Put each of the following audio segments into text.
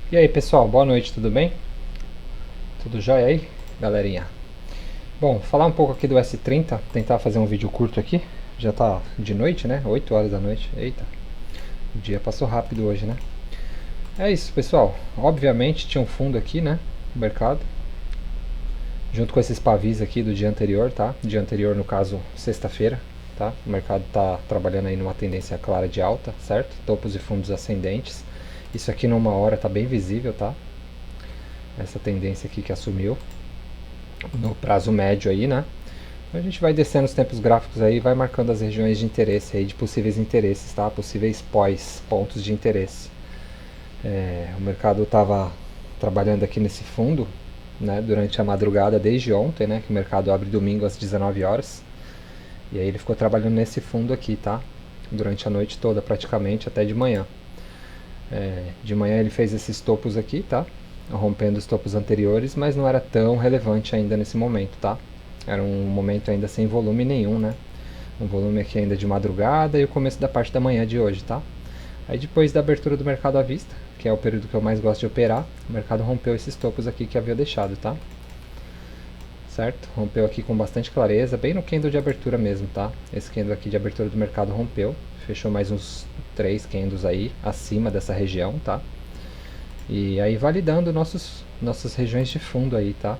E aí pessoal, boa noite, tudo bem? Tudo jóia aí, galerinha? Bom, falar um pouco aqui do S30, tentar fazer um vídeo curto aqui. Já tá de noite, né? 8 horas da noite. Eita, o dia passou rápido hoje, né? É isso, pessoal. Obviamente tinha um fundo aqui, né? No mercado. Junto com esses pavis aqui do dia anterior, tá? Dia anterior, no caso, sexta-feira, tá? O mercado tá trabalhando aí numa tendência clara de alta, certo? Topos e fundos ascendentes. Isso aqui numa hora tá bem visível, tá? Essa tendência aqui que assumiu no prazo médio aí, né? A gente vai descendo os tempos gráficos aí, vai marcando as regiões de interesse aí, de possíveis interesses, tá? Possíveis pontos de interesse. O mercado estava trabalhando aqui nesse fundo, né? Durante a madrugada desde ontem, né? Que o mercado abre domingo às 19 horas. E aí ele ficou trabalhando nesse fundo aqui, tá? Durante a noite toda, praticamente, até de manhã. De manhã ele fez esses topos aqui, tá? Rompendo os topos anteriores, mas não era tão relevante ainda nesse momento, tá? Era um momento ainda sem volume nenhum, né? Um volume aqui ainda de madrugada e o começo da parte da manhã de hoje, tá? Aí depois da abertura do mercado à vista, que é o período que eu mais gosto de operar, o mercado rompeu esses topos aqui que havia deixado, tá? Certo? Rompeu aqui com bastante clareza, bem no candle de abertura mesmo, tá? Esse candle aqui de abertura do mercado rompeu, fechou mais uns 3 candles aí acima dessa região, tá? E aí validando nossas regiões de fundo aí, tá?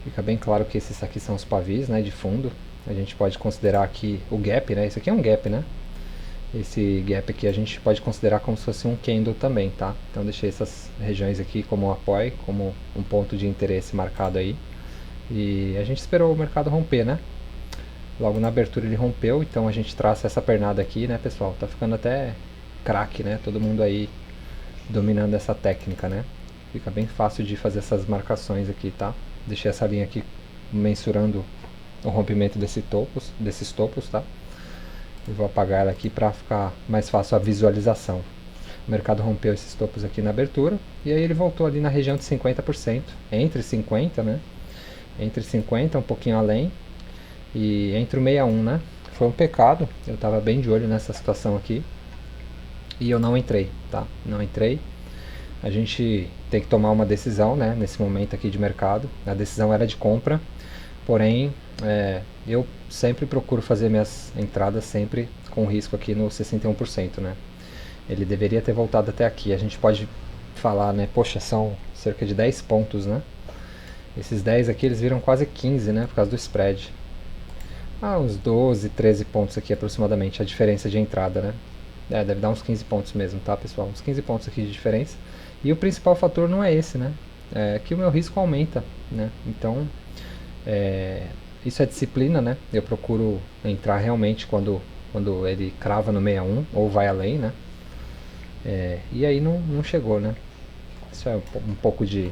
Fica bem claro que esses aqui são os pavis, né, de fundo. A gente pode considerar aqui o gap, né? Esse aqui é um gap, né? Esse gap aqui a gente pode considerar como se fosse um candle também, tá? Então deixei essas regiões aqui como um apoio, como um ponto de interesse marcado aí. E a gente esperou o mercado romper, né? Logo na abertura ele rompeu, então a gente traça essa pernada aqui, né, pessoal? Tá ficando até craque, né? Todo mundo aí dominando essa técnica, né? Fica bem fácil de fazer essas marcações aqui, tá? Deixei essa linha aqui mensurando o rompimento desses topos, tá? Eu vou apagar ela aqui para ficar mais fácil a visualização. O mercado rompeu esses topos aqui na abertura e aí ele voltou ali na região de 50%, entre 50, né? Entre 50, um pouquinho além, e entre o 61, né? Foi um pecado, eu estava bem de olho nessa situação aqui e eu não entrei, tá? Não entrei. A gente tem que tomar uma decisão, né, nesse momento aqui de mercado. A decisão era de compra, porém eu sempre procuro fazer minhas entradas sempre com risco aqui no 61%, né? Ele deveria ter voltado até aqui. A gente pode falar, né, poxa, são cerca de 10 pontos, né? Esses 10 aqui eles viram quase 15, né, por causa do spread. Uns 12, 13 pontos aqui aproximadamente, a diferença de entrada, né? Deve dar uns 15 pontos mesmo, tá, pessoal? Uns 15 pontos aqui de diferença. E o principal fator não é esse, né? É que o meu risco aumenta, né? Então, isso é disciplina, né? Eu procuro entrar realmente quando ele crava no 61 ou vai além, né? E aí não chegou, né? Isso é um pouco de,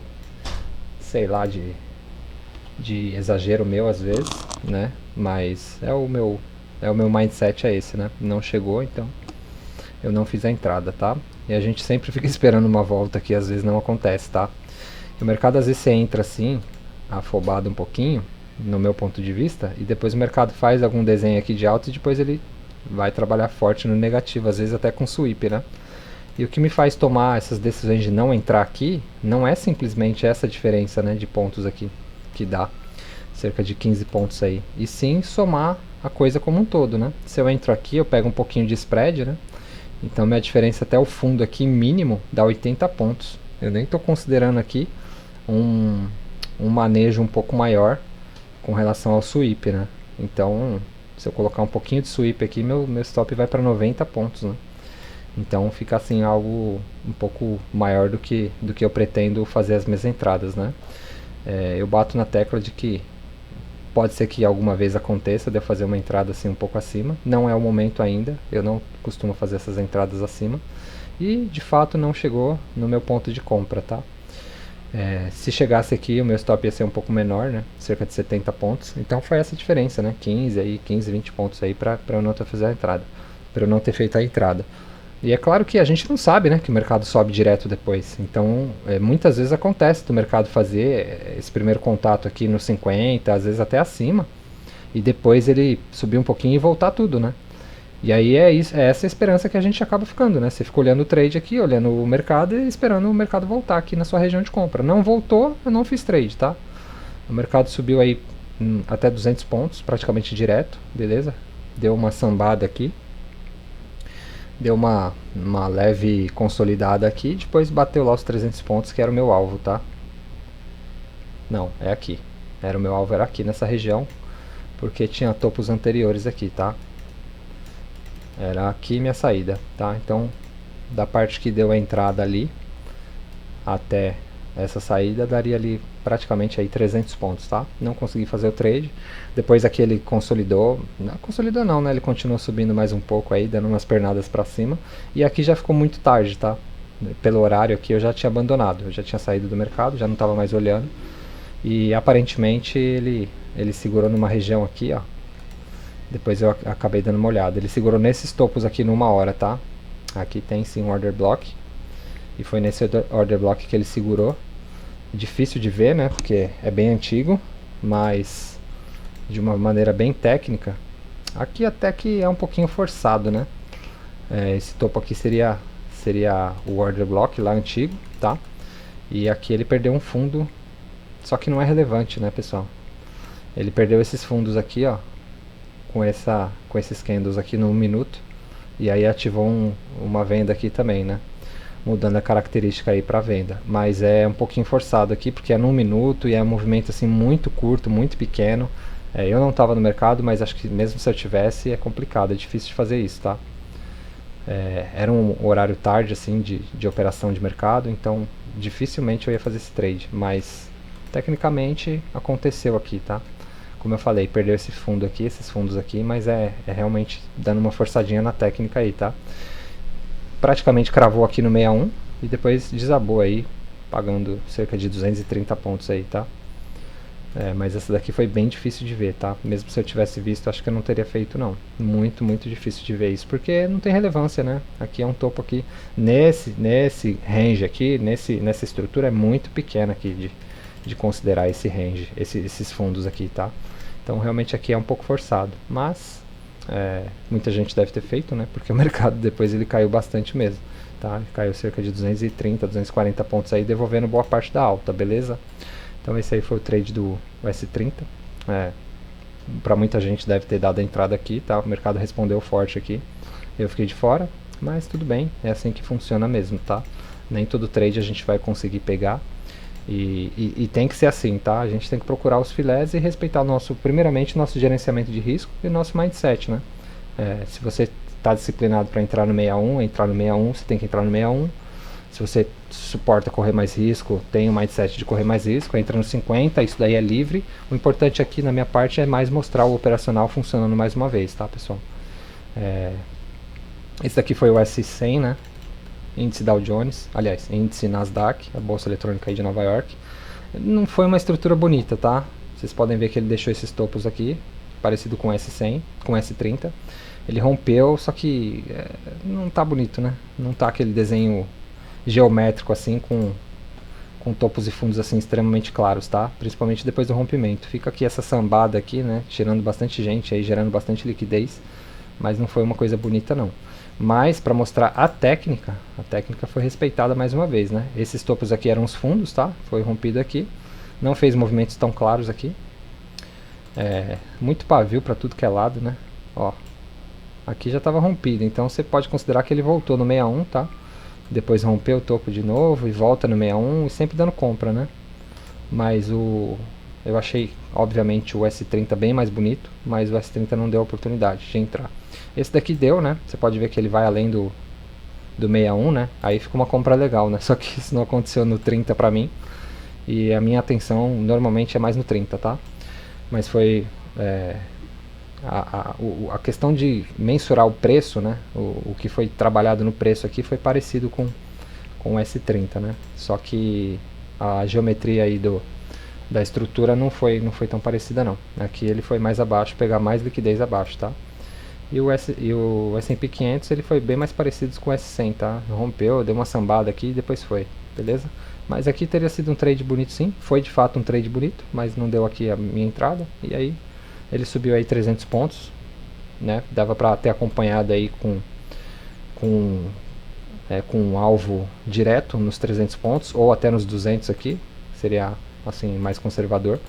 sei lá, de exagero meu às vezes, né? Mas é o meu mindset é esse, né? Não chegou, então eu não fiz a entrada, tá? E a gente sempre fica esperando uma volta que às vezes não acontece, tá? E o mercado às vezes você entra assim, afobado um pouquinho, no meu ponto de vista, e depois o mercado faz algum desenho aqui de alta e depois ele vai trabalhar forte no negativo, às vezes até com sweep, né? E o que me faz tomar essas decisões de não entrar aqui não é simplesmente essa diferença, né, de pontos aqui que dá cerca de 15 pontos aí, e sim somar a coisa como um todo, né? Se eu entro aqui, eu pego um pouquinho de spread, né? Então minha diferença até o fundo aqui mínimo dá 80 pontos. Eu nem estou considerando aqui um manejo um pouco maior com relação ao sweep, né? Então, se eu colocar um pouquinho de sweep aqui, meu stop vai para 90 pontos, né? Então fica assim algo um pouco maior do que eu pretendo fazer as minhas entradas, né? Eu bato na tecla de que pode ser que alguma vez aconteça de eu fazer uma entrada assim um pouco acima. Não é o momento ainda, eu não costumo fazer essas entradas acima. E de fato não chegou no meu ponto de compra, tá? Se chegasse aqui, o meu stop ia ser um pouco menor, né? Cerca de 70 pontos. Então foi essa diferença, né? 15, 20 pontos aí para eu não ter feito a entrada. Para eu não ter feito a entrada. E é claro que a gente não sabe, né, que o mercado sobe direto depois. Então, muitas vezes acontece do mercado fazer esse primeiro contato aqui no 50, às vezes até acima, e depois ele subir um pouquinho e voltar tudo, né? E aí é isso, é essa a esperança que a gente acaba ficando, né? Você fica olhando o trade aqui, olhando o mercado e esperando o mercado voltar aqui na sua região de compra. Não voltou, eu não fiz trade, tá? O mercado subiu aí até 200 pontos, praticamente direto, beleza? Deu uma sambada aqui, deu uma leve consolidada aqui, depois bateu lá os 300 pontos, que era o meu alvo, tá? Não, é aqui. O meu alvo era aqui nessa região, porque tinha topos anteriores aqui, tá? Era aqui minha saída, tá? Então, da parte que deu a entrada ali até essa saída, daria ali praticamente aí 300 pontos, tá? Não consegui fazer o trade. Depois aqui ele consolidou, não consolidou não, né? Ele continuou subindo mais um pouco aí, dando umas pernadas para cima. E aqui já ficou muito tarde, tá? Pelo horário aqui eu já tinha abandonado, eu já tinha saído do mercado, já não estava mais olhando. E aparentemente ele segurou numa região aqui, ó. Depois eu acabei dando uma olhada. Ele segurou nesses topos aqui numa hora, tá? Aqui tem sim um order block. E foi nesse order block que ele segurou. Difícil de ver, né? Porque é bem antigo, mas de uma maneira bem técnica. Aqui até que é um pouquinho forçado, né? Esse topo aqui seria o order block lá antigo, tá? E aqui ele perdeu um fundo, só que não é relevante, né, pessoal? Ele perdeu esses fundos aqui, ó, com esses candles aqui no 1 minuto, e aí ativou uma venda aqui também, né? Mudando a característica aí para venda, mas é um pouquinho forçado aqui porque é no 1 minuto e é um movimento assim muito curto, muito pequeno. Eu não estava no mercado, mas acho que mesmo se eu tivesse é complicado, é difícil de fazer isso, tá? Era um horário tarde assim de operação de mercado, então dificilmente eu ia fazer esse trade, mas tecnicamente aconteceu aqui, tá? Como eu falei, perdeu esse fundo aqui, esses fundos aqui, mas é realmente dando uma forçadinha na técnica aí, tá? Praticamente cravou aqui no 61 e depois desabou aí, pagando cerca de 230 pontos aí, tá? Mas essa daqui foi bem difícil de ver, tá? Mesmo se eu tivesse visto, acho que eu não teria feito não. Muito, muito difícil de ver isso, porque não tem relevância, né? Aqui é um topo aqui, nesse range aqui, nessa estrutura é muito pequena aqui de considerar esse range, esses fundos aqui, tá? Então realmente aqui é um pouco forçado, mas muita gente deve ter feito, né? Porque o mercado depois ele caiu bastante mesmo, tá? Ele caiu cerca de 230, 240 pontos aí, devolvendo boa parte da alta, beleza? Então esse aí foi o trade do S30. Para muita gente deve ter dado a entrada aqui, tá? O mercado respondeu forte aqui. Eu fiquei de fora, mas tudo bem, é assim que funciona mesmo, tá? Nem todo trade a gente vai conseguir pegar. E tem que ser assim, tá? A gente tem que procurar os filés e respeitar primeiramente nosso gerenciamento de risco e nosso mindset, né? Se você está disciplinado para entrar no 61, você tem que entrar no 61. Se você suporta correr mais risco, tem o mindset de correr mais risco, entra no 50, isso daí é livre. O importante aqui na minha parte é mais mostrar o operacional funcionando mais uma vez, tá, pessoal? Esse daqui foi o S100, né? Índice Dow Jones, aliás, índice Nasdaq, a bolsa eletrônica aí de Nova York. Não foi uma estrutura bonita, tá? Vocês podem ver que ele deixou esses topos aqui, parecido com o S100, com o S30. Ele rompeu, só que não tá bonito, né? Não tá aquele desenho geométrico assim, com topos e fundos assim extremamente claros, tá? Principalmente depois do rompimento. Fica aqui essa sambada aqui, né? Tirando bastante gente aí, gerando bastante liquidez, mas não foi uma coisa bonita não. Mas para mostrar a técnica foi respeitada mais uma vez, né? Esses topos aqui eram os fundos, tá? Foi rompido aqui, não fez movimentos tão claros aqui. Muito pavio para tudo que é lado, né? Ó, aqui já estava rompido, então você pode considerar que ele voltou no 61, tá? Depois rompeu o topo de novo e volta no 61 e sempre dando compra, né? Mas eu achei, obviamente, o S30 bem mais bonito, mas o S30 não deu a oportunidade de entrar. Esse daqui deu, né? Você pode ver que ele vai além do 61, né? Aí fica uma compra legal, né? Só que isso não aconteceu no 30 pra mim. E a minha atenção normalmente é mais no 30, tá? Mas foi... a questão de mensurar o preço, né? O que foi trabalhado no preço aqui foi parecido com o S30, né? Só que a geometria aí da estrutura não foi tão parecida não. Aqui ele foi mais abaixo, pegar mais liquidez abaixo, tá? E o S&P 500 ele foi bem mais parecido com o S100, tá? Rompeu, deu uma sambada aqui e depois foi, beleza? Mas aqui teria sido um trade bonito sim, foi de fato um trade bonito, mas não deu aqui a minha entrada. E aí ele subiu aí 300 pontos, né? Dava para ter acompanhado aí com um alvo direto nos 300 pontos, ou até nos 200 aqui, seria assim mais conservador.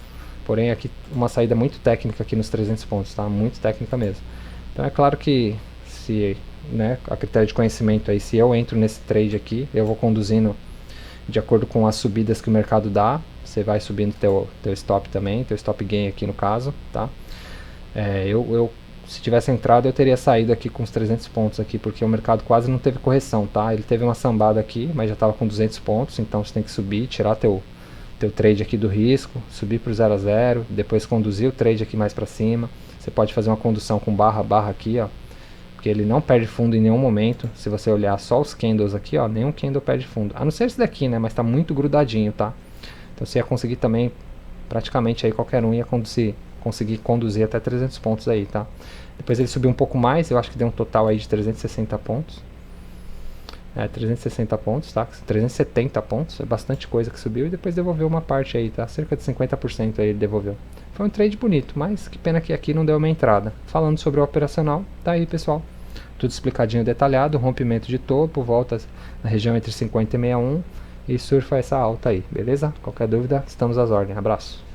Porém aqui uma saída muito técnica aqui nos 300 pontos, tá? Muito técnica mesmo. Então é claro que se, né, a critério de conhecimento aí, se eu entro nesse trade aqui, eu vou conduzindo de acordo com as subidas que o mercado dá. Você vai subindo teu stop também, teu stop gain aqui no caso, tá? Se tivesse entrado eu teria saído aqui com os 300 pontos aqui, porque o mercado quase não teve correção, tá? Ele teve uma sambada aqui, mas já estava com 200 pontos, então você tem que subir, tirar teu trade aqui do risco, subir para o 0 a 0, depois conduzir o trade aqui mais para cima. Você pode fazer uma condução com barra aqui, ó, porque ele não perde fundo em nenhum momento. Se você olhar só os candles aqui, ó, nenhum candle perde fundo, a não ser esse daqui, né, mas está muito grudadinho, tá? Então você ia conseguir também, praticamente aí qualquer um ia conseguir conduzir até 300 pontos aí, tá? Depois ele subiu um pouco mais, eu acho que deu um total aí de 360 pontos. 360 pontos, tá? 370 pontos, é bastante coisa que subiu, e depois devolveu uma parte aí, tá? Cerca de 50% aí ele devolveu. Foi um trade bonito, mas que pena que aqui não deu uma entrada. Falando sobre o operacional, tá aí, pessoal. Tudo explicadinho, detalhado, rompimento de topo, volta na região entre 50 e 61 e surfa essa alta aí, beleza? Qualquer dúvida, estamos às ordens. Abraço.